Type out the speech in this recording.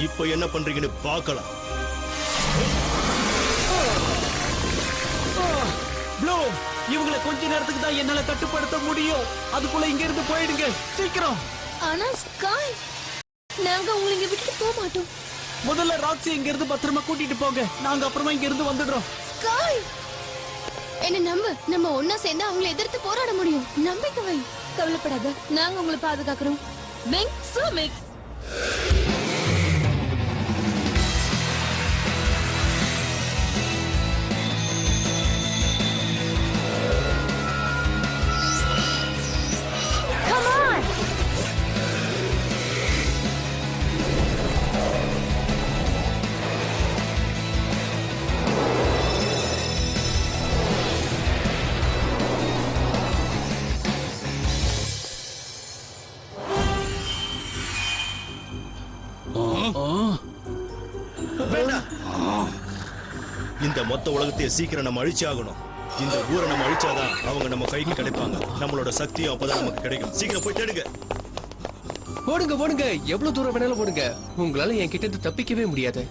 இப்ப என்ன பண்றீங்கன்னு பார்க்கலாம். ப்ளூ, இவங்களை கொஞ்ச நேரத்துக்கு தான் என்னால கட்டுப்படுத்த முடியும். அதுக்குள்ள இங்க இருந்து போயிடுங்க சீக்கிரம். ஆனா ஸ்காய், நாங்க உங்களை இங்க விட்டுட்டு போக மாட்டோம். முதல்ல ராக்ஸி இங்க இருந்து பத்திரமா கூட்டிட்டு போங்க. நாங்க அப்புறமா இங்க இருந்து வந்துடுறோம். ஸ்காய், என்ன நம்பு. நம்ம ஒன்னா சேர்ந்து அவங்களை எதிர்த்து போராட முடியும். நம்பிக்கை வை. கவலைப்படாத, நாங்க உங்களை பாதுகாக்கிறோம். Mix mix. இந்த மொத்த உலகத்தை சீக்கிரம் நம்ம அழிச்சாகணும். இந்த ஊரை நம்ம அழிச்சாதான் அவங்க நம்ம கைக்கு கிடைப்பாங்க. நம்மளோட சக்தியும் அப்பதான் நமக்கு கிடைக்கும். சீக்கிரம் போய் தேடுங்க. ஓடுங்க ஓடுங்க, எவ்வளவு தூரம் வேணாலும் ஓடுங்க. உங்களால என் கிட்ட இருந்து தப்பிக்கவே முடியாது.